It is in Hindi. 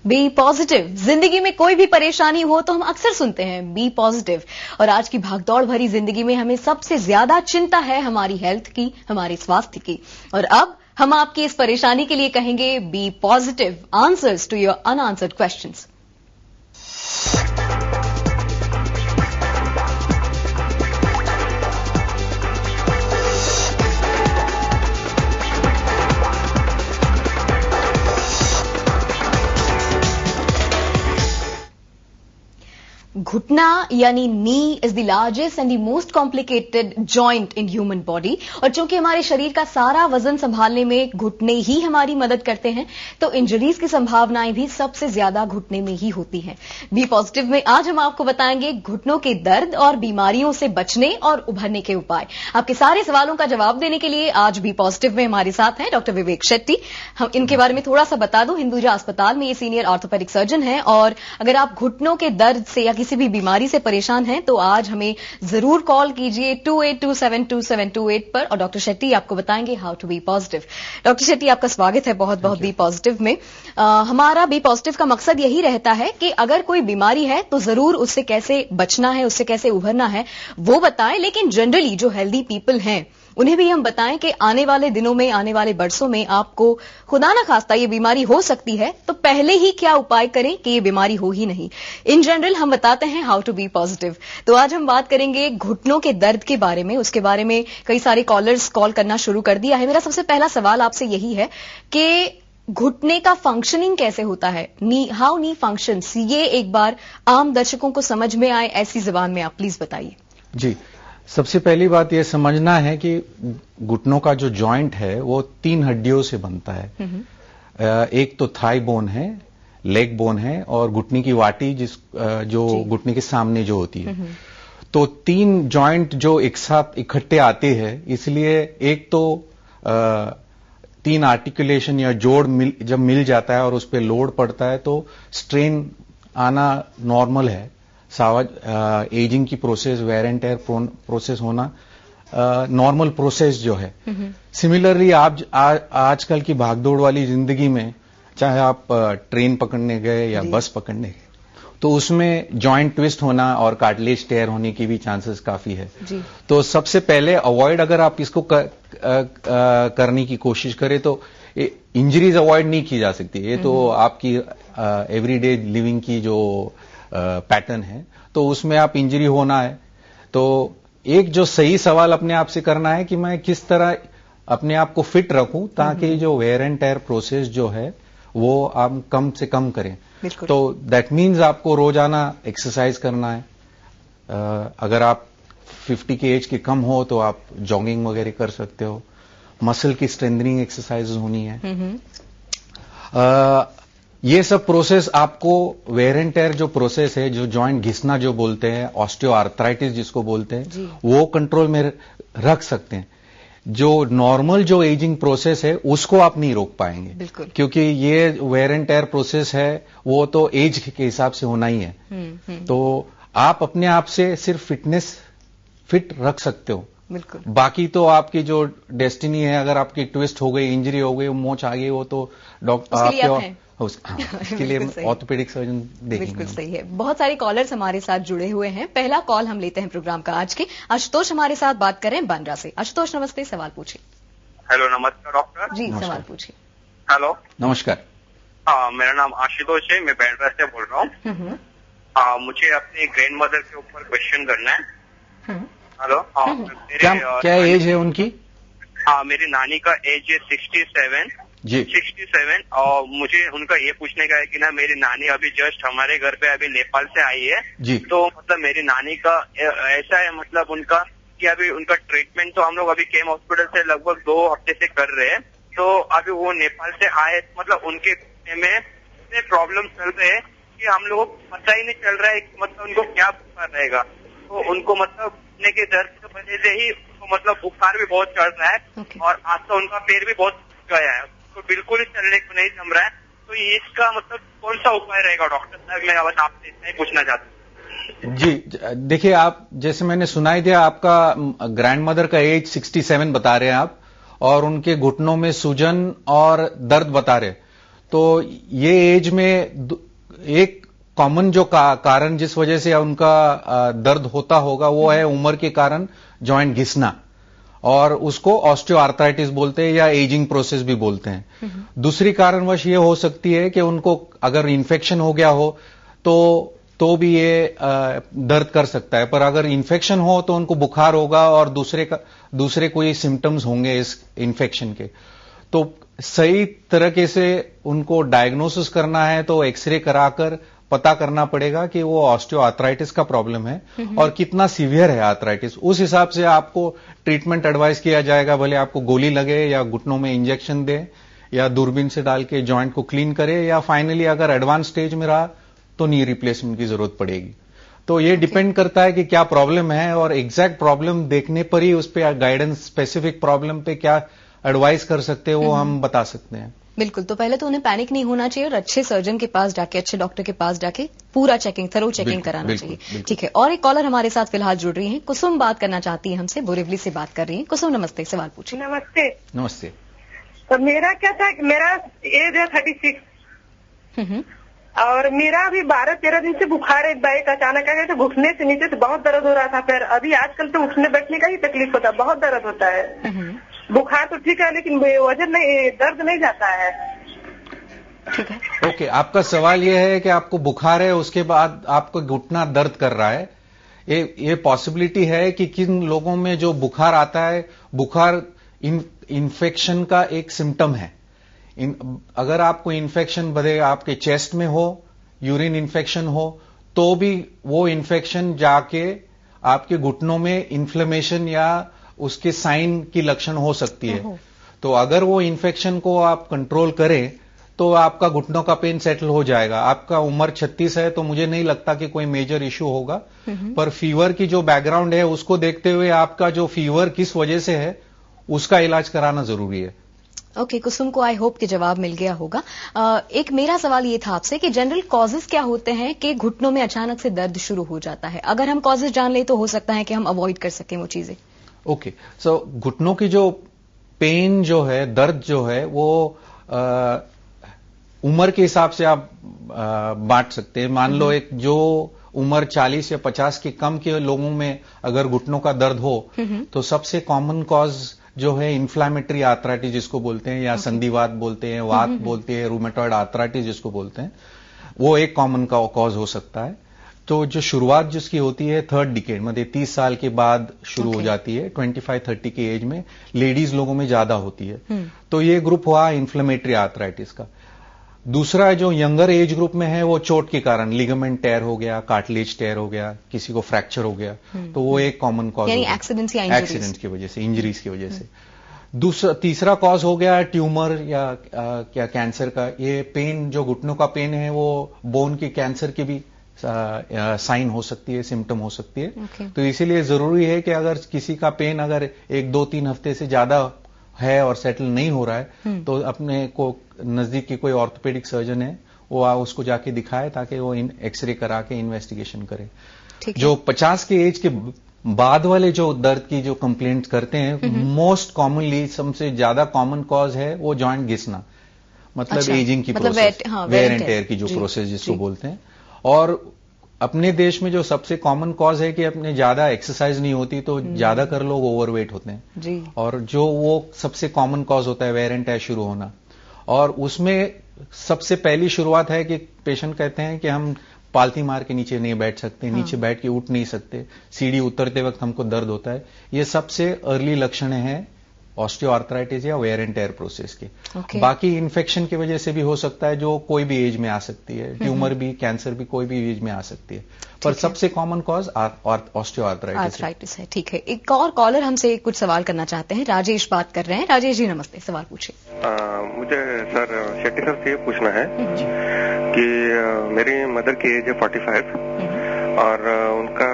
B positive. जिंदगी में कोई भी परेशानी हो तो हम अक्सर सुनते हैं बी पॉजिटिव। और आज की भागदौड़ भरी जिंदगी में हमें सबसे ज्यादा चिंता है हमारी हेल्थ की, हमारे स्वास्थ्य की। और अब हम आपकी इस परेशानी के लिए कहेंगे be positive, answers to your unanswered questions. घुटना यानी knee is the largest and the most complicated joint in human body. और चूंकि हमारे शरीर का सारा वजन संभालने में घुटने ही हमारी मदद करते हैं, तो इंजरीज की संभावनाएं भी सबसे ज्यादा घुटने में ही होती हैं। बी पॉजिटिव में आज हम आपको बताएंगे घुटनों के दर्द और बीमारियों से बचने और उभरने के उपाय। आपके सारे सवालों का जवाब देने के लिए आज बी पॉजिटिव में हमारे साथ हैं डॉक्टर विवेक शेट्टी। हम इनके बारे में थोड़ा सा बता दूं, हिंदुजा अस्पताल में ये सीनियर ऑर्थोपेडिक सर्जन हैं। और अगर आप घुटनों के दर्द से या किसी भी बीमारी से परेशान हैं तो आज हमें जरूर कॉल कीजिए 28272728 पर और डॉक्टर शेट्टी आपको बताएंगे how to be positive. Doctor Shetty, आपका स्वागत है बहुत बहुत बी पॉजिटिव में। हमारा बी पॉजिटिव का मकसद यही रहता है कि अगर कोई बीमारी है तो जरूर उससे कैसे बचना है, उससे कैसे उभरना है वो बताएं। लेकिन जनरली जो हेल्दी पीपल हैं उन्हें भी हम बताएं कि आने वाले दिनों में, आने वाले बरसों में आपको खुदा ना खास्ता ये बीमारी हो सकती है, तो पहले ही क्या उपाय करें कि ये बीमारी हो ही नहीं। इन जनरल हम बताते हैं हाउ टू बी पॉजिटिव। तो आज हम बात करेंगे घुटनों के दर्द के बारे में। उसके बारे में कई सारे कॉलर्स कॉल करना शुरू कर दिया है। मेरा सबसे पहला सवाल आपसे यही है कि घुटने का फंक्शनिंग कैसे होता है, हाउ नी फंक्शंस, ये एक बार आम दर्शकों को समझ में आए ऐसी जुबान में आप प्लीज बताइए। जी, सबसे पहली बात यह समझना है कि घुटनों का जो जॉइंट है वो 3 हड्डियों से बनता है। एक तो थाई बोन है, लेग बोन है और घुटने की वाटी जो घुटने के सामने जो होती है। तो 3 जॉइंट जो एक साथ इकट्ठे आते हैं, इसलिए एक तो 3 आर्टिकुलेशन या जोड़ जब मिल जाता है और उस पर लोड पड़ता है तो स्ट्रेन आना नॉर्मल है। एजिंग की process, wear and tear process होना नॉर्मल प्रोसेस जो है। सिमिलरली आप आजकल की भागदौड़ वाली जिंदगी में, चाहे आप ट्रेन पकड़ने गए या बस पकड़ने गए, तो उसमें जॉइंट ट्विस्ट होना और कार्टिलेज टेयर होने की भी चांसेस काफी है। तो सबसे पहले अवॉइड, अगर आप इसको करने की कोशिश करें तो इंजरीज अवॉइड नहीं की जा सकती। ये तो आपकी एवरीडे लिविंग की जो पैटर्न है, तो उसमें आप इंजरी होना है। तो एक जो सही सवाल अपने आप से करना है कि मैं किस तरह अपने आप को फिट रखूं ताकि जो वेयर एंड टेयर प्रोसेस जो है वो आप कम से कम करें। तो दैट मीन्स आपको रोजाना एक्सरसाइज करना है। अगर आप 50 की एज के कम हो तो आप जॉगिंग वगैरह कर सकते हो। मसल की स्ट्रेंथनिंग एक्सरसाइज होनी है। ये सब प्रोसेस आपको, वेयर एंड टेयर जो प्रोसेस है, जो जॉइंट घिसना जो बोलते हैं, ऑस्टियोआर्थराइटिस जिसको बोलते हैं, वो कंट्रोल में रख सकते हैं। जो नॉर्मल जो एजिंग प्रोसेस है उसको आप नहीं रोक पाएंगे, क्योंकि ये वेयर एंड टेयर प्रोसेस है वो तो एज के हिसाब से होना ही है। तो आप अपने आप से सिर्फ फिट रख सकते हो। बाकी तो आपकी जो डेस्टिनी है, अगर आपकी ट्विस्ट हो गई, इंजरी हो गई, मोच आ गई, वो तो डॉक्टर इसके लिए ऑर्थोपेडिक सर्जन देखेंगे। बिल्कुल सही है। बहुत सारे कॉलर्स हमारे साथ जुड़े हुए हैं। पहला कॉल हम लेते हैं प्रोग्राम का आज के। आशुतोष हमारे साथ बात कर रहे हैं बांद्रा से। आशुतोष नमस्ते, सवाल पूछिए। हेलो, नमस्कार डॉक्टर जी, सवाल पूछिए। हेलो, नमस्कार। मेरा नाम आशुतोष है, मैं बांद्रा से बोल रहा हूँ। मुझे अपनी ग्रैंड मदर के ऊपर क्वेश्चन करना है। हेलो, क्या एज है उनकी? मेरी नानी का एज है 67 जी, 67। और मुझे उनका ये पूछने का है कि ना, मेरी नानी अभी जस्ट हमारे घर पे अभी नेपाल से आई है जी। तो मतलब मेरी नानी का ऐसा है, मतलब उनका कि अभी उनका ट्रीटमेंट तो हम लोग अभी केम हॉस्पिटल से लगभग 2 हफ्ते से कर रहे हैं। तो अभी वो नेपाल से आए, मतलब उनके में इतने प्रॉब्लम चल रहे हैं कि हम लोगों को पता ही नहीं चल रहा है मतलब उनको क्या रहेगा। तो उनको मतलब घुटने के दर्द की वजह से ही मतलब बुखार भी बहुत चढ़ रहा है और आज तो उनका पैर भी बहुत गया है, तो बिल्कुल ही चलने को नहीं जम रहा है। तो इसका मतलब कौन सा उपाय रहेगा डॉक्टर साहब? मैं बस आपसे इतना ही पूछना चाहता हूँ। जी देखिए, आप जैसे मैंने सुनाई दिया, आपका ग्रैंड मदर का एज 67 बता रहे हैं आप, और उनके घुटनों में सूजन और दर्द बता रहे, तो ये एज में एक कॉमन जो कारण जिस वजह से उनका दर्द होता होगा वो है उम्र के कारण जॉइंट घिसना, और उसको ऑस्टियोआर्थराइटिस बोलते हैं या एजिंग प्रोसेस भी बोलते हैं। दूसरी कारणवश ये हो सकती है कि उनको अगर इन्फेक्शन हो गया हो तो भी ये दर्द कर सकता है, पर अगर इन्फेक्शन हो तो उनको बुखार होगा और दूसरे कोई सिम्टम्स होंगे इस इन्फेक्शन के। तो सही तरीके से उनको डायग्नोसिस करना है तो एक्सरे कराकर पता करना पड़ेगा कि वो ऑस्टियोआर्थराइटिस का प्रॉब्लम है और कितना सीवियर है आर्थराइटिस। उस हिसाब से आपको ट्रीटमेंट एडवाइस किया जाएगा, भले आपको गोली लगे या घुटनों में इंजेक्शन दे या दूरबीन से डाल के जॉइंट को क्लीन करे, या फाइनली अगर एडवांस स्टेज में रहा तो नी रिप्लेसमेंट की जरूरत पड़ेगी। तो ये डिपेंड करता है कि क्या प्रॉब्लम है, और एग्जैक्ट प्रॉब्लम देखने पर ही उस पर गाइडेंस, स्पेसिफिक प्रॉब्लम पे क्या एडवाइस कर सकते हैं वो हम बता सकते हैं। बिल्कुल, तो पहले तो उन्हें पैनिक नहीं होना चाहिए और अच्छे सर्जन के पास जाके, अच्छे डॉक्टर के पास जाके पूरा थरो चेकिंग कराना चाहिए। ठीक है, और एक कॉलर हमारे साथ फिलहाल जुड़ रही हैं। कुसुम बात करना चाहती है हमसे, बोरिवली से बात कर रही हैं। कुसुम नमस्ते, सवाल पूछिए। नमस्ते। नमस्ते। तो मेरा क्या था, मेरा एज है 36 और मेरा अभी 12-13 दिन से बुखार एक बाइक अचानक आ गया, तो घुटने से नीचे से बहुत दर्द हो रहा था। फिर अभी आजकल तो उठने बैठने का ही तकलीफ होता है, बहुत दर्द होता है। बुखार तो ठीक है लेकिन वजन नहीं, दर्द नहीं जाता है। ठीक है, ओके, आपका सवाल यह है कि आपको बुखार है, उसके बाद आपको घुटना दर्द कर रहा है। ये पॉसिबिलिटी है कि किन लोगों में जो बुखार आता है, बुखार इन्फेक्शन का एक सिम्टम है। अगर आपको इन्फेक्शन बढ़े, आपके चेस्ट में हो, यूरिन इन्फेक्शन हो, तो भी वो इन्फेक्शन जाके आपके घुटनों में इन्फ्लेमेशन या उसके साइन की लक्षण हो सकती है। तो अगर वो इन्फेक्शन को आप कंट्रोल करें तो आपका घुटनों का पेन सेटल हो जाएगा। आपका उम्र 36 है तो मुझे नहीं लगता कि कोई मेजर इश्यू होगा, पर फीवर की जो बैकग्राउंड है उसको देखते हुए आपका जो फीवर किस वजह से है उसका इलाज कराना जरूरी है। ओके, कुसुम को आई होप कि जवाब मिल गया होगा। एक मेरा सवाल ये था आपसे कि जनरल कॉजेज क्या होते हैं कि घुटनों में अचानक से दर्द शुरू हो जाता है? अगर हम कॉजेज जान ले तो हो सकता है कि हम अवॉइड कर सकें वो चीजें। ओके, सो घुटनों की जो पेन जो है, दर्द जो है, वो उम्र के हिसाब से आप बांट सकते हैं। मान लो एक जो उम्र 40 या 50 के कम के लोगों में अगर घुटनों का दर्द हो तो सबसे कॉमन कॉज जो है इन्फ्लामेटरी आर्थराइटिस जिसको बोलते हैं, या संधिवात बोलते हैं, वात बोलते हैं, रूमेटॉइड आर्थराइटिस जिसको बोलते हैं, वो एक कॉमन का कॉज हो सकता है। तो जो शुरुआत जिसकी होती है 3rd डिकेड, मतलब 30 साल के बाद शुरू हो जाती है, 25-30 की एज में लेडीज लोगों में ज्यादा होती है। तो ये ग्रुप हुआ इन्फ्लेमेटरी आर्थराइटिस का। दूसरा जो यंगर एज ग्रुप में है वो चोट के कारण लिगामेंट टेयर हो गया, कार्टिलेज टेयर हो गया, किसी को फ्रैक्चर हो गया, तो वो एक कॉमन कॉज, एक्सीडेंट की वजह से, इंजरीज की वजह से। तीसरा कॉज हो गया ट्यूमर या क्या कैंसर का। ये पेन जो घुटनों का पेन है वो बोन के कैंसर की भी साइन हो सकती है, सिम्टम हो सकती है। तो इसीलिए जरूरी है कि अगर किसी का पेन अगर 1-2-3 हफ्ते से ज्यादा है और सेटल नहीं हो रहा है तो अपने को नजदीक की कोई ऑर्थोपेडिक सर्जन है वो उसको जाके दिखाए ताकि वो एक्सरे करा के इन्वेस्टिगेशन करे। जो 50 के एज के बाद वाले जो दर्द की जो कंप्लेंट करते हैं, मोस्ट कॉमनली सबसे ज्यादा कॉमन कॉज है वो जॉइंट घिसना, मतलब एजिंग की प्रोसेस, वेयर एंड टेयर की जो प्रोसेस जिसको बोलते हैं। और अपने देश में जो सबसे कॉमन कॉज है कि अपने ज्यादा एक्सरसाइज नहीं होती तो ज्यादातर लोग ओवरवेट होते हैं जी। और जो वो सबसे कॉमन कॉज होता है वेयर एंड टेयर शुरू होना, और उसमें सबसे पहली शुरुआत है कि पेशेंट कहते हैं कि हम पालती मार के नीचे नहीं बैठ सकते, नीचे बैठ के उठ नहीं सकते, सीढ़ी उतरते वक्त हमको दर्द होता है। ये सबसे अर्ली लक्षण है ऑस्टियोआर्थराइटिस या वेयर एंड टेयर प्रोसेस के। बाकी इन्फेक्शन की वजह से भी हो सकता है जो कोई भी एज में आ सकती है, ट्यूमर भी, कैंसर भी कोई भी एज में आ सकती है, पर सबसे कॉमन कॉज ऑस्टियोआर्थराइटिस है। ठीक है, एक और कॉलर हमसे कुछ सवाल करना चाहते हैं। राजेश बात कर रहे हैं। राजेश जी नमस्ते, सवाल पूछिए। मुझे सर शेट्टी सर से ये पूछना है कि मेरी मदर की एज है 45 और उनका